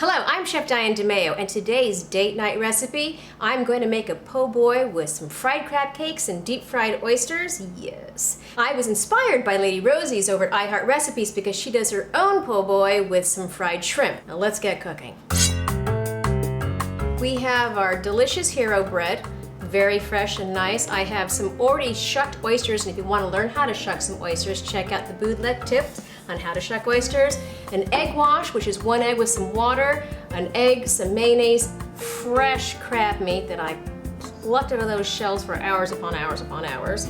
Hello, I'm Chef Diane DeMeo, and today's date night recipe, I'm going to make a po' boy with some fried crab cakes and deep fried oysters. Yes. I was inspired by Lady Rosie's over at iHeart Recipes because she does her own po' boy with some fried shrimp. Now let's get cooking. We have our delicious hero bread, very fresh and nice. I have some already shucked oysters, and if you want to learn how to shuck some oysters, check out the bootleg tips on how to shuck oysters. An egg wash, which is 1 egg with some water, an egg, some mayonnaise, fresh crab meat that I plucked out of those shells for hours upon hours upon hours.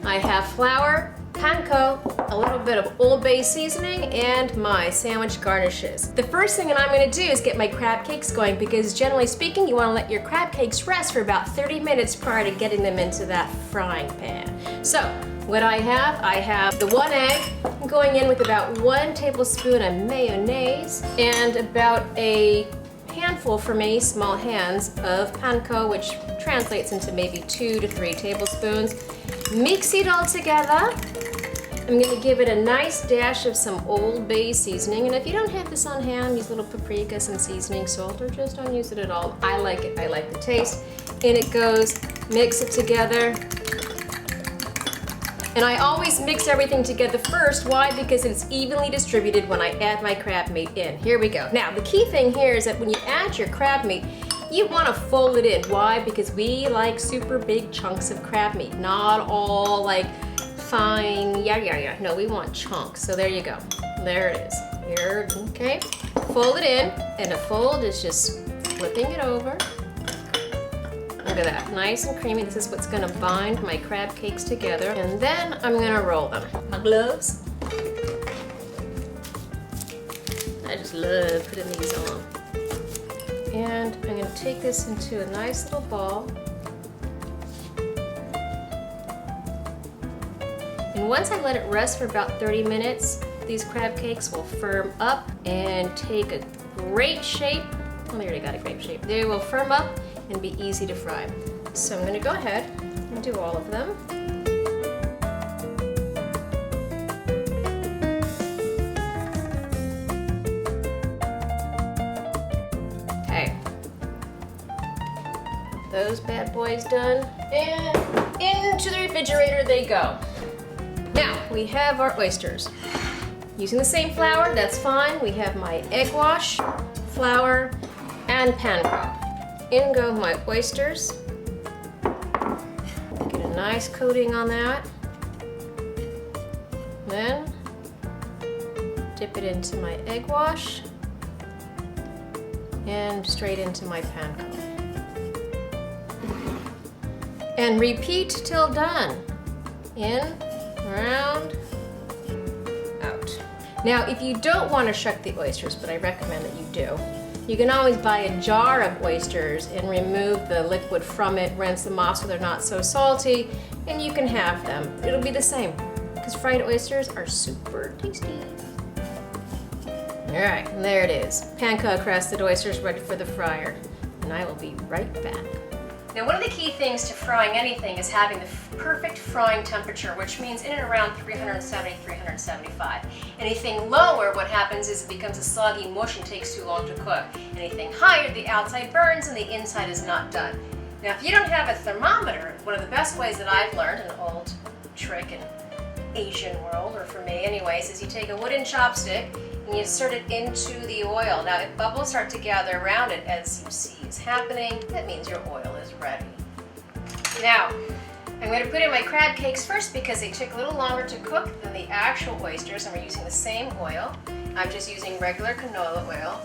I have flour, panko, a little bit of Old Bay seasoning, and my sandwich garnishes. The first thing that I'm going to do is get my crab cakes going because generally speaking, you want to let your crab cakes rest for about 30 minutes prior to getting them into that frying pan. So, what I have the 1 egg going in with about 1 tablespoon of mayonnaise and about a handful for me, small hands, of panko, which translates into maybe 2 to 3 tablespoons. Mix it all together. I'm going to give it a nice dash of some Old Bay seasoning, and if you don't have this on hand, use a little paprika, some seasoning salt, or just don't use it at all. I like it. I like the taste. In it goes. Mix it together. And I always mix everything together first. Why? Because it's evenly distributed when I add my crab meat in. Here we go. Now, the key thing here is that when you add your crab meat, you want to fold it in. Why? Because we like super big chunks of crab meat, not all like fine, yeah. No, we want chunks. So there you go. There it is. Here, okay. Fold it in, and a fold is just flipping it over. Look at that, nice and creamy. This is what's gonna bind my crab cakes together. And then I'm gonna roll them. My gloves. I just love putting these on. And I'm gonna take this into a nice little ball. And once I let it rest for about 30 minutes, these crab cakes will firm up and take a great shape. Oh, they already got a great shape. They will firm up and be easy to fry. So I'm going to go ahead and do all of them. Okay. Those bad boys done. And into the refrigerator they go. Now, we have our oysters. Using the same flour, that's fine. We have my egg wash, flour, and panko. In go my oysters. Get a nice coating on that. Then dip it into my egg wash and straight into my panko. And repeat till done. In, around, out. Now, if you don't want to shuck the oysters, but I recommend that you do, you can always buy a jar of oysters and remove the liquid from it, rinse them off so they're not so salty, and you can have them. It'll be the same, because fried oysters are super tasty. All right, and there it is. Panko crusted oysters ready for the fryer, and I will be right back. Now, one of the key things to frying anything is having the perfect frying temperature, which means in and around 370, 375. Anything lower, what happens is it becomes a soggy mush and takes too long to cook. Anything higher, the outside burns and the inside is not done. Now, if you don't have a thermometer, one of the best ways that I've learned, an old trick in Asian world, or for me anyways, is you take a wooden chopstick and you insert it into the oil. Now, if bubbles start to gather around it, as you see is happening, that means your oil is ready. Now, I'm going to put in my crab cakes first because they took a little longer to cook than the actual oysters, and we're using the same oil. I'm just using regular canola oil.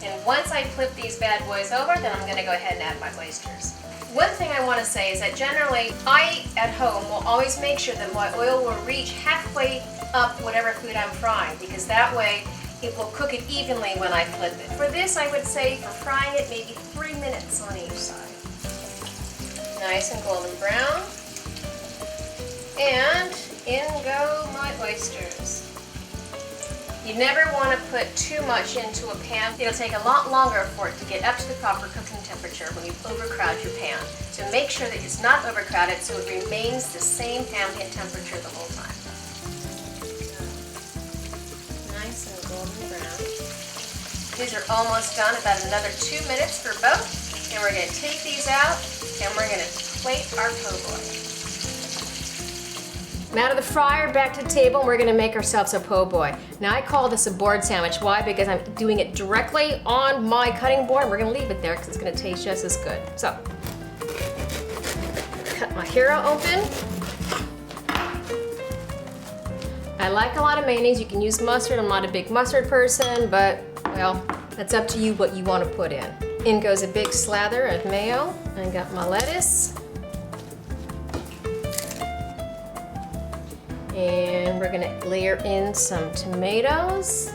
And once I flip these bad boys over, then I'm going to go ahead and add my oysters. One thing I want to say is that generally, I at home will always make sure that my oil will reach halfway up whatever food I'm frying, because that way it will cook it evenly when I flip it. For this, I would say for frying it, maybe 3 minutes on each side. Nice and golden brown. And in go my oysters. You never want to put too much into a pan. It'll take a lot longer for it to get up to the proper cooking temperature when you overcrowd your pan. So make sure that it's not overcrowded so it remains the same ambient temperature the whole time. Nice and golden brown. brown. These are almost done, about another 2 minutes for both. And we're gonna take these out and we're gonna plate our po' boy. I'm out of the fryer, back to the table, and we're gonna make ourselves a po' boy. Now I call this a board sandwich. Why? Because I'm doing it directly on my cutting board, and we're gonna leave it there because it's gonna taste just as good. So, cut my hero open. I like a lot of mayonnaise. You can use mustard. I'm not a big mustard person, but, well, that's up to you what you want to put in. In goes a big slather of mayo. I got my lettuce. And we're gonna layer in some tomatoes.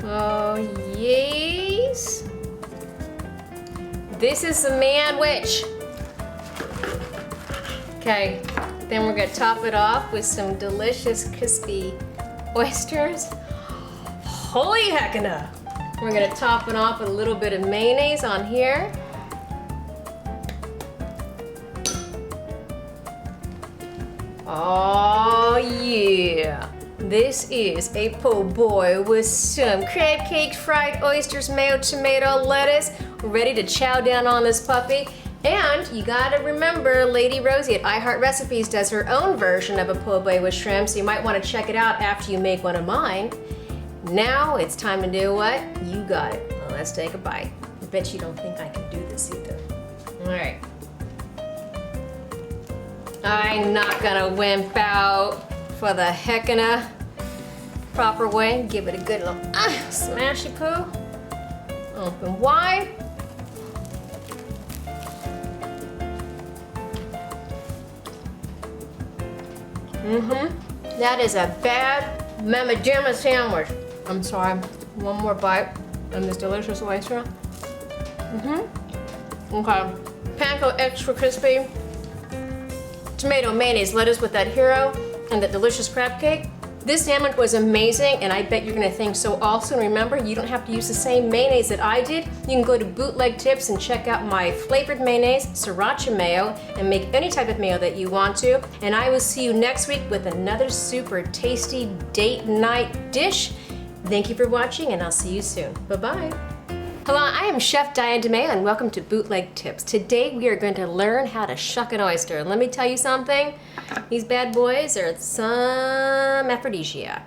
Oh, yes. This is a sandwich. Okay, then we're gonna top it off with some delicious crispy oysters. Holy heckina! We're gonna top it off with a little bit of mayonnaise on here. Oh yeah! This is a po' boy with some crab cake, fried oysters, mayo, tomato, lettuce. We're ready to chow down on this puppy. And you gotta remember, Lady Rosie at iHeart Recipes does her own version of a po' boy with shrimp, so you might want to check it out after you make one of mine. Now it's time to do what? You got it. Well, let's take a bite. I bet you don't think I can do this either. All right. I'm not gonna wimp out for the heckin' proper way. Give it a good little smashy poo. Open wide. That is a bad mamma jamma sandwich. I'm sorry. One more bite of this delicious oyster. Okay. Panko extra crispy. Tomato, mayonnaise, lettuce with that hero, and that delicious crab cake. This sandwich was amazing, and I bet you're gonna think so also. And remember, you don't have to use the same mayonnaise that I did. You can go to Bootleg Tips and check out my flavored mayonnaise, sriracha mayo, and make any type of mayo that you want to. And I will see you next week with another super tasty date night dish. Thank you for watching, and I'll see you soon. Bye-bye. Hello, I am Chef Diane DeMayo, and welcome to Bootleg Tips. Today we are going to learn how to shuck an oyster. Let me tell you something, these bad boys are some aphrodisiac.